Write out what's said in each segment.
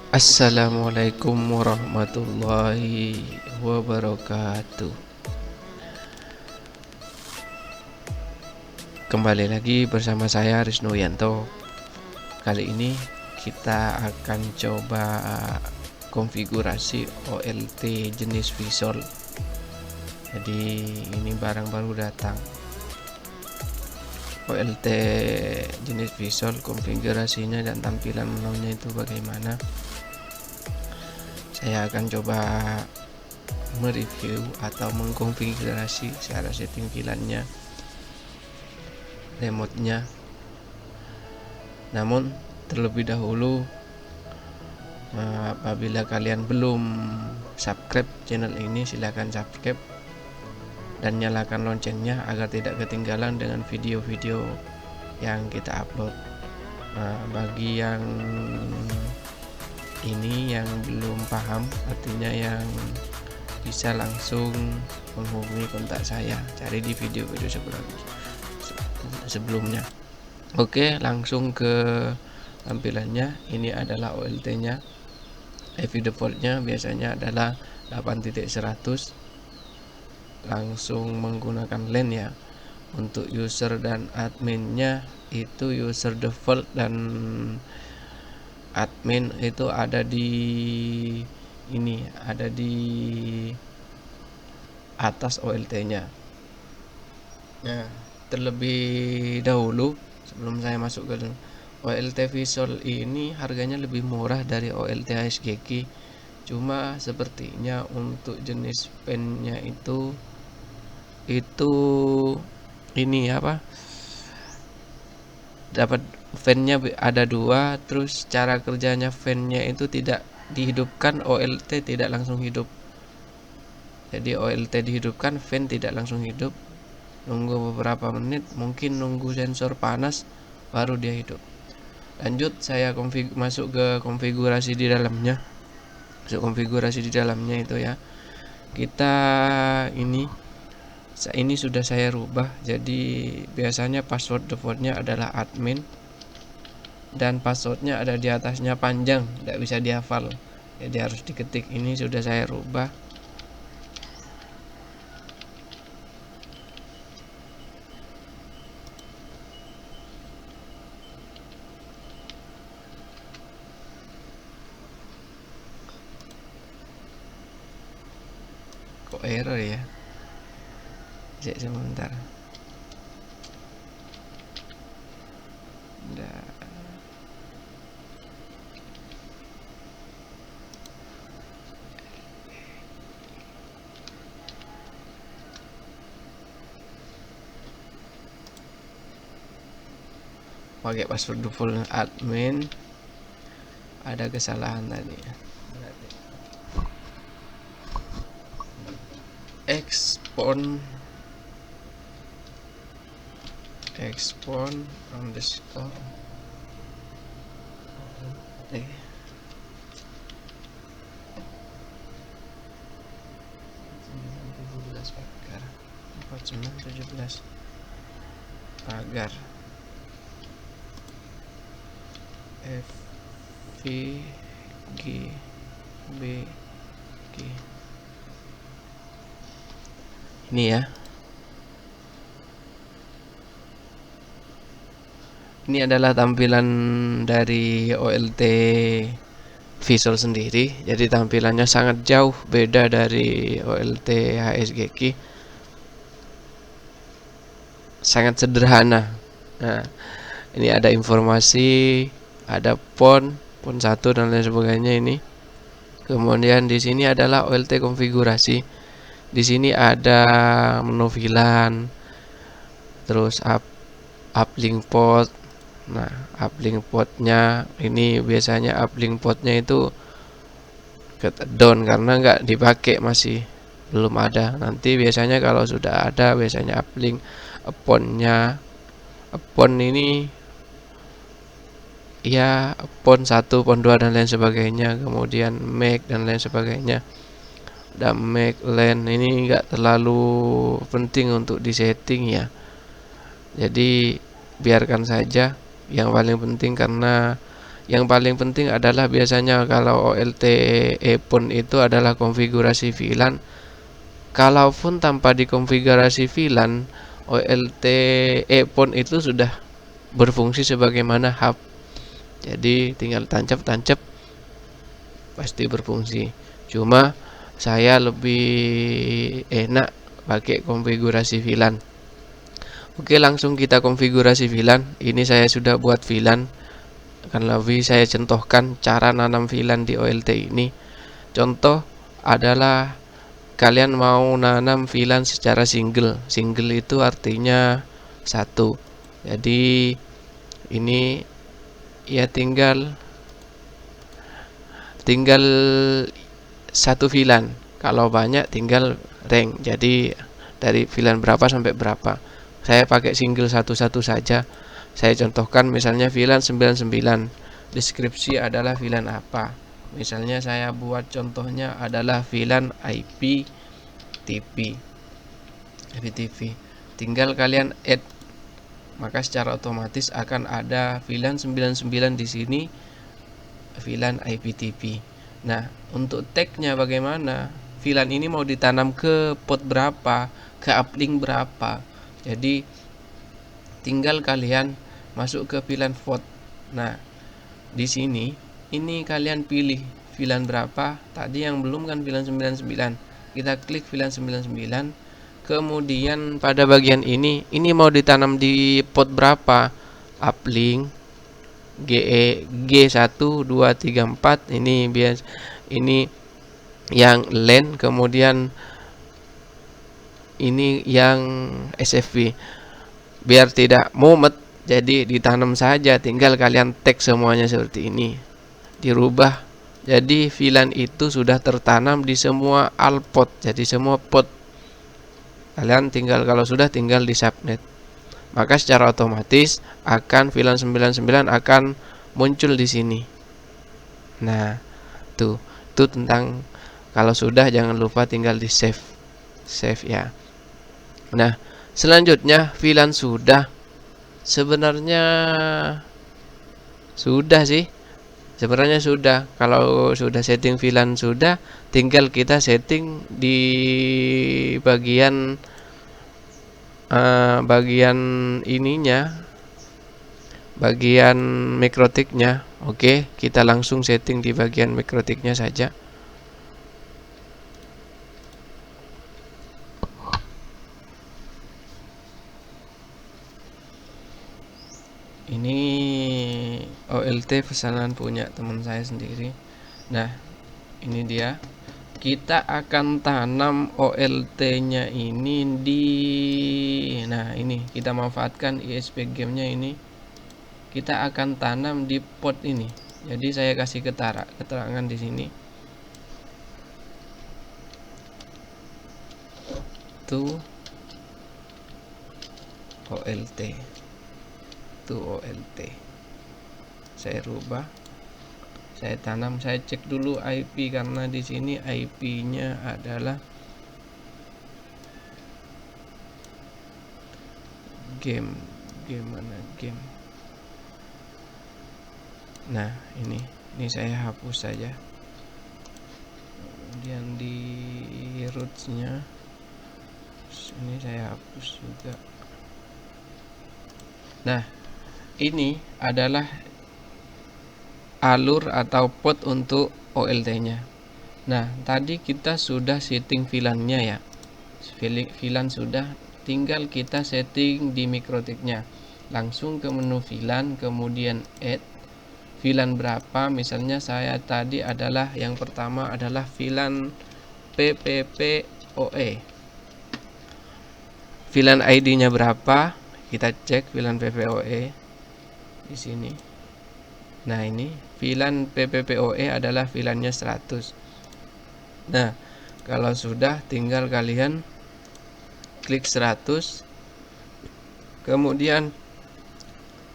Assalamualaikum warahmatullahi wabarakatuh. Kembali lagi bersama saya Rizno Yanto. Kali ini kita akan coba konfigurasi OLT jenis Visual. Jadi ini barang baru datang. OLT jenis Visual, konfigurasinya dan tampilan menunya itu bagaimana? Saya akan coba mereview atau mengkonfigurasi secara setting VLAN-nya, remote-nya. Namun terlebih dahulu, apabila kalian belum subscribe channel ini, silahkan subscribe dan nyalakan loncengnya agar tidak ketinggalan dengan video-video yang kita upload. Bagi yang ini yang belum paham, artinya yang bisa langsung menghubungi kontak saya, cari di video-video sebelumnya. Oke, langsung ke tampilannya. Ini adalah OLT-nya. IP default-nya biasanya adalah 8.100. Langsung menggunakan LAN ya. Untuk user dan adminnya itu user default dan admin itu ada di ini, ada di atas OLT-nya. Nah, terlebih dahulu sebelum saya masuk ke OLT Visual ini, harganya lebih murah dari OLT ASGQ. Cuma sepertinya untuk jenis fan-nya itu ini apa? Dapat fan-nya ada dua, terus cara kerjanya fan-nya itu tidak dihidupkan, OLT tidak langsung hidup. Jadi OLT dihidupkan, fan tidak langsung hidup. Nunggu beberapa menit, mungkin nunggu sensor panas baru dia hidup. Lanjut, saya masuk ke konfigurasi di dalamnya. Masuk konfigurasi di dalamnya itu ya. Kita ini sudah saya rubah. Jadi biasanya password defaultnya adalah admin dan passwordnya ada di atasnya panjang, tidak bisa dihafal. Jadi harus diketik. Ini sudah saya rubah. Kok error ya? Cek sebentar. Pakai password default admin, ada kesalahan tadi ya. expon underscore pagar 4917 pagar FVGBG. Ini ya. Ini adalah tampilan dari OLT Visual sendiri. Jadi tampilannya sangat jauh beda dari OLT ASGQ. Sangat sederhana. Nah, ini ada informasi, ada pon 1 dan lain sebagainya ini. Kemudian di sini adalah OLT konfigurasi. Di sini ada menu VLAN, terus uplink port. Nah, uplink portnya ini biasanya uplink portnya itu down karena nggak dipakai, masih belum ada. Nanti biasanya kalau sudah ada, biasanya uplink upon ini ya, pon 1, pon 2 dan lain sebagainya. Kemudian make dan lain sebagainya. Dan make LAN ini nggak terlalu penting untuk disetting ya. Jadi biarkan saja. Yang paling penting karena Yang paling penting adalah biasanya kalau OLT EPON itu adalah konfigurasi VLAN. Kalaupun tanpa dikonfigurasi VLAN, OLT EPON itu sudah berfungsi sebagaimana hub. Jadi tinggal tancap-tancap pasti berfungsi. Cuma saya lebih enak pakai konfigurasi VLAN. Oke, langsung kita konfigurasi VLAN. Ini saya sudah buat VLAN. Akan lebih saya contohkan cara nanam VLAN di OLT ini. Contoh adalah kalian mau nanam VLAN secara single. Single itu artinya satu. Jadi ini ya tinggal satu VLAN. Kalau banyak tinggal rank. Jadi dari VLAN berapa sampai berapa. Saya pakai single satu-satu saja. Saya contohkan misalnya VLAN 99. Deskripsi adalah VLAN apa. Misalnya saya buat contohnya adalah VLAN IPTV. Tinggal kalian add. Maka secara otomatis akan ada VLAN 99 di sini, VLAN IPTV. Nah, untuk tagnya bagaimana? VLAN ini mau ditanam ke port berapa, ke uplink berapa. Jadi tinggal kalian masuk ke VLAN port. Nah, di sini ini kalian pilih VLAN berapa. Tadi yang belum kan VLAN 99. Kita klik VLAN 99. Kemudian pada bagian ini mau ditanam di port berapa? Uplink G1 2 3 4. Ini yang LAN, kemudian ini yang SFP. Biar tidak mumet, jadi ditanam saja, tinggal kalian tag semuanya seperti ini. Dirubah. Jadi VLAN itu sudah tertanam di semua alt-port, jadi semua port. Kalian tinggal tinggal di subnet. Maka secara otomatis akan VLAN 99 akan muncul di sini. Nah, itu tentang kalau sudah jangan lupa tinggal di save ya. Nah, selanjutnya VLAN sudah. Sebenarnya sudah. Kalau sudah setting VLAN sudah, tinggal kita setting di bagian ininya, bagian mikrotiknya. Oke, kita langsung setting di bagian mikrotiknya saja. Ini OLT pesanan punya teman saya sendiri. Nah, ini dia. Kita akan tanam OLT-nya ini di, nah ini kita manfaatkan ISP game-nya ini. Kita akan tanam di port ini. Jadi saya kasih keterangan di sini. To OLT. Saya rubah. Saya tanam, saya cek dulu IP karena di sini IP-nya adalah game. Nah, ini saya hapus saja. Kemudian di roots-nya ini saya hapus juga. Nah, ini adalah alur atau port untuk OLT-nya. Nah, tadi kita sudah setting VLAN-nya ya. VLAN sudah, tinggal kita setting di mikrotiknya. Langsung ke menu VLAN, kemudian add VLAN berapa. Misalnya saya tadi adalah yang pertama adalah VLAN PPPoE. VLAN ID-nya berapa? Kita cek VLAN PPPoE di sini. Nah, ini VLAN PPPoE adalah VLAN-nya 100. Nah, kalau sudah tinggal kalian klik 100. Kemudian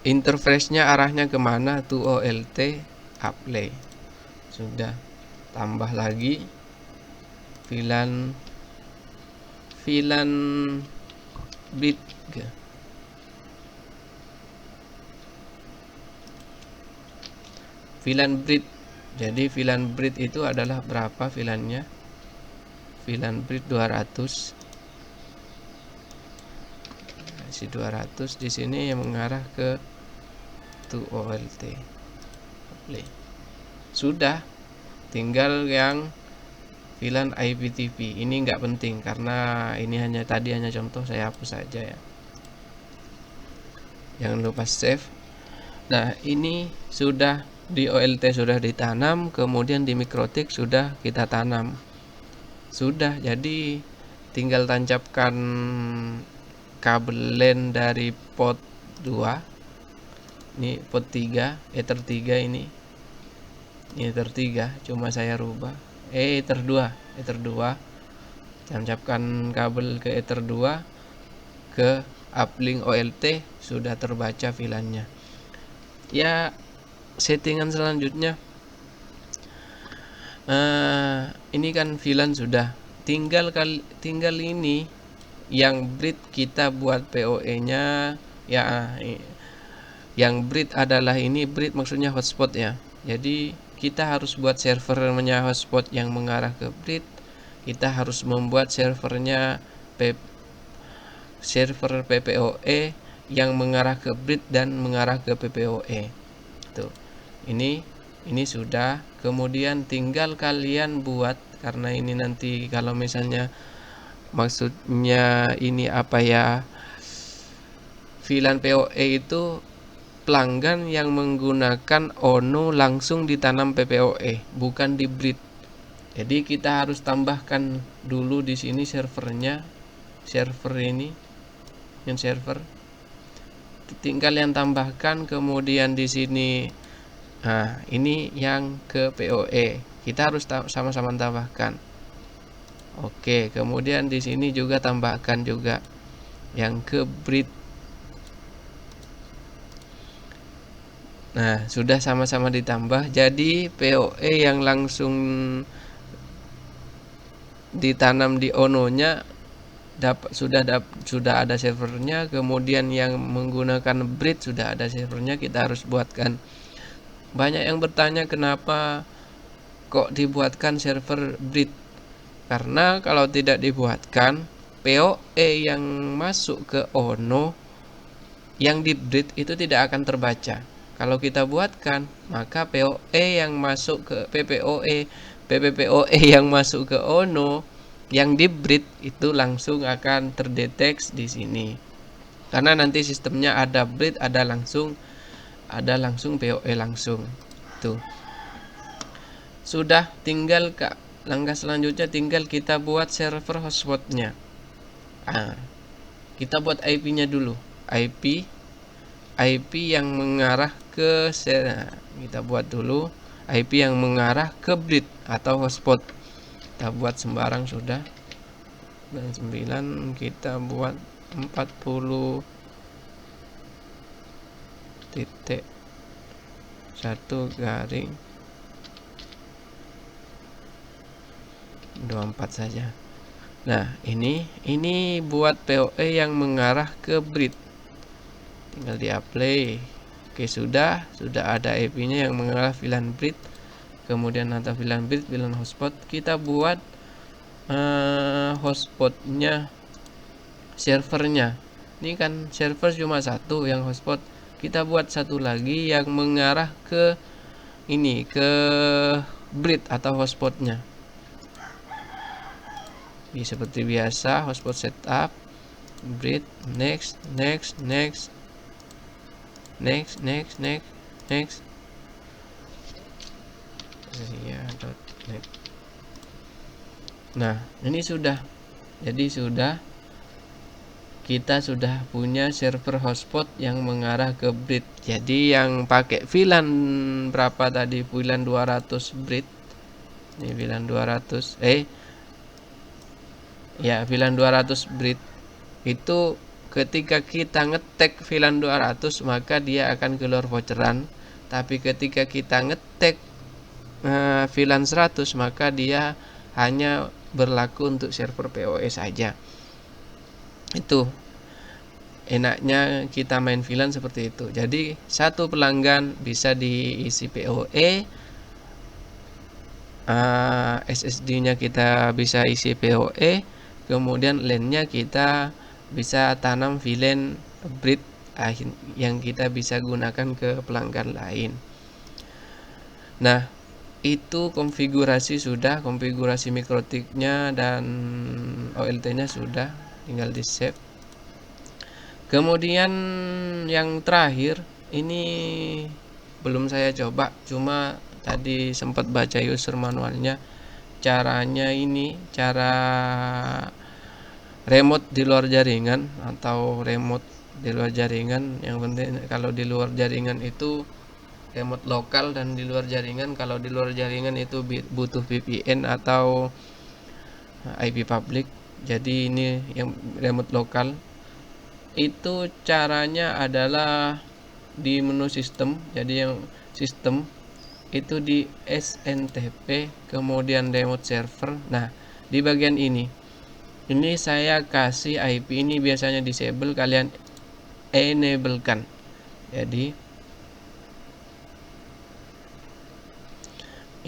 interface-nya arahnya kemana? To OLT apply. Sudah. Tambah lagi VLAN bit. VLAN bridge. Jadi VLAN bridge itu adalah berapa VLAN-nya? VLAN bridge 200. Si 200 di sini yang mengarah ke to OLT. Play. Sudah, tinggal yang VLAN IPTV. Ini nggak penting karena ini hanya contoh, saya hapus saja ya. Jangan lupa save. Nah, ini sudah di OLT sudah ditanam, kemudian di Mikrotik sudah kita tanam. Sudah, jadi tinggal tancapkan kabel LAN dari port 2. Ini port 3, Ether 3 ini. Ini Ether 3, cuma saya rubah. Ether 2. Tancapkan kabel ke Ether 2 ke uplink OLT, sudah terbaca VLAN-nya. Ya, settingan selanjutnya. Ini kan VLAN sudah. Tinggal ini yang bridge kita buat PoE-nya ya. Yang bridge adalah ini, bridge maksudnya hotspot ya. Jadi kita harus buat servernya hotspot yang mengarah ke bridge. Kita harus membuat server PPOE yang mengarah ke bridge dan mengarah ke PPOE. Tuh. Ini sudah. Kemudian tinggal kalian buat, karena ini nanti kalau misalnya maksudnya ini apa ya, VLAN PoE itu pelanggan yang menggunakan ONO langsung ditanam PPOE, bukan di bridge. Jadi kita harus tambahkan dulu di sini servernya, server ini, yang server. Tinggal yang tambahkan, kemudian di sini. Nah, ini yang ke PoE. Kita harus sama-sama tambahkan. Oke, kemudian di sini juga tambahkan juga yang ke bridge. Nah, sudah sama-sama ditambah. Jadi PoE yang langsung ditanam di ONO-nya sudah ada servernya. Kemudian yang menggunakan bridge sudah ada servernya. Kita harus buatkan. Banyak yang bertanya kenapa kok dibuatkan server bridge. Karena kalau tidak dibuatkan, PoE yang masuk ke ONO yang di bridge itu tidak akan terbaca. Kalau kita buatkan, maka PoE yang masuk ke PPOE yang masuk ke ONO yang di bridge itu langsung akan terdeteksi di sini. Karena nanti sistemnya ada bridge, ada langsung PoE langsung. Tuh. Sudah, tinggal langkah selanjutnya tinggal kita buat server hotspotnya. Kita buat IP-nya dulu. IP yang mengarah ke kita buat dulu IP yang mengarah ke bridge atau hotspot. Kita buat sembarang sudah. Dan 9 kita buat 40 titik 1 garing 24 saja. Nah, ini buat PoE yang mengarah ke bridge. Tinggal di apply. Oke, sudah ada IP-nya yang mengarah VLAN bridge. Kemudian nanti VLAN bridge, VLAN hotspot. Kita buat hotspotnya, servernya. Ini kan server cuma satu, yang hotspot kita buat satu lagi yang mengarah ke ini, ke bridge atau hotspotnya. Ini seperti biasa, hotspot setup, bridge, next. Nah, ini sudah. Jadi kita sudah punya server hotspot yang mengarah ke bridge. Jadi yang pakai VLAN berapa tadi? VLAN 200 bridge. Ini VLAN 200. VLAN 200 bridge. Itu ketika kita ngetek VLAN 200 maka dia akan keluar voucheran. Tapi ketika kita ngetek VLAN 100 maka dia hanya berlaku untuk server PoE saja. Itu. enaknya kita main VLAN seperti itu. Jadi satu pelanggan bisa diisi PoE, SSD-nya kita bisa isi PoE, kemudian LAN-nya kita bisa tanam VLAN bridge yang kita bisa gunakan ke pelanggan lain. Nah, itu konfigurasi mikrotiknya dan OLT-nya sudah, tinggal di save. Kemudian yang terakhir ini belum saya coba, cuma tadi sempat baca user manualnya. Caranya ini cara remote di luar jaringan atau remote di luar jaringan. Yang penting kalau di luar jaringan itu remote lokal, dan di luar jaringan, kalau di luar jaringan itu butuh VPN atau IP public. Jadi ini yang remote lokal. Itu caranya adalah di menu sistem. Jadi yang sistem itu di SNTP, kemudian remote server. Nah, di bagian ini saya kasih IP ini biasanya disable, kalian enablekan. Jadi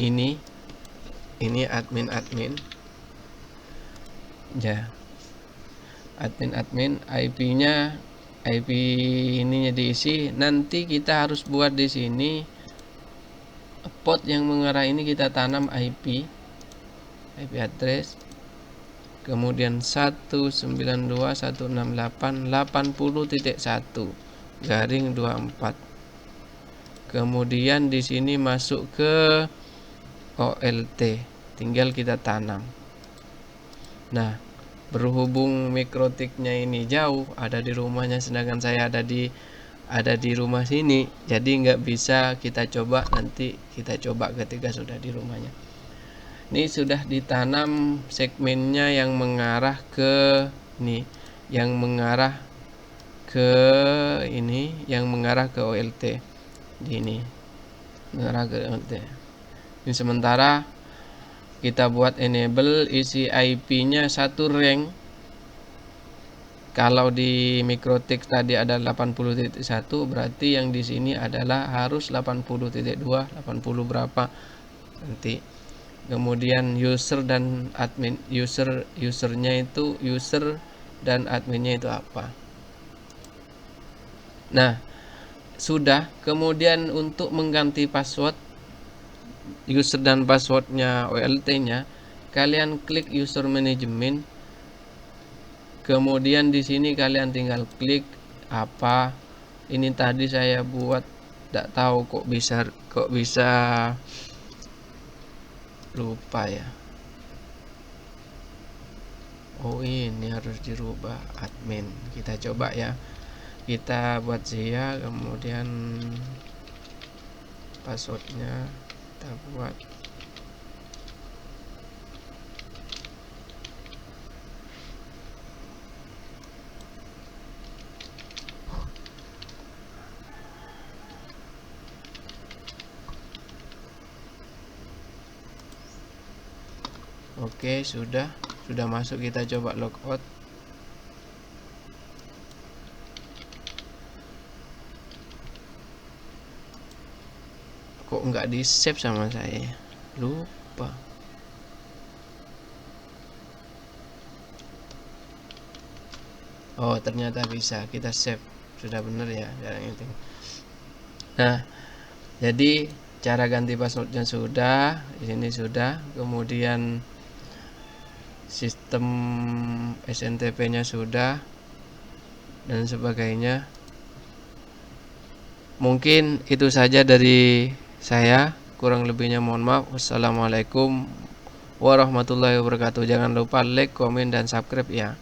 ini admin ya, admin IP ininya diisi. Nanti kita harus buat di sini port yang mengarah ini, kita tanam IP address, kemudian 192.168.80.1/24. Kemudian di sini masuk ke OLT, tinggal kita tanam. Nah, berhubung mikrotiknya ini jauh, ada di rumahnya, sedangkan saya ada di rumah sini, jadi nggak bisa kita coba. Nanti kita coba ketika sudah di rumahnya. Ini sudah ditanam segmennya yang mengarah ke ini, yang mengarah ke ini, yang mengarah ke OLT. Ini mengarah ke OLT. Ini sementara kita buat enable isi IP-nya satu rank. Kalau di mikrotik tadi ada 80.1, berarti yang di sini adalah harus 80.2, 80 berapa nanti. Kemudian user dan admin, usernya itu user dan adminnya itu apa. Nah, sudah. Kemudian untuk mengganti password user dan passwordnya OLT-nya, kalian klik user management. Kemudian di sini kalian tinggal klik apa. Ini tadi saya buat, tidak tahu kok bisa lupa ya. Oh, ini harus dirubah admin. Kita coba ya. Kita buat Zia, kemudian passwordnya kita buat oke. Sudah masuk. Kita coba logout. Kok nggak di save sama saya, lupa. Oh, ternyata bisa kita save. Sudah benar ya cara itu. Nah, jadi cara ganti passwordnya sudah, di sini sudah. Kemudian sistem SNTP-nya sudah, dan sebagainya. Mungkin itu saja dari saya. Kurang lebihnya mohon maaf. Wassalamualaikum warahmatullahi wabarakatuh. Jangan lupa like, komen, dan subscribe ya.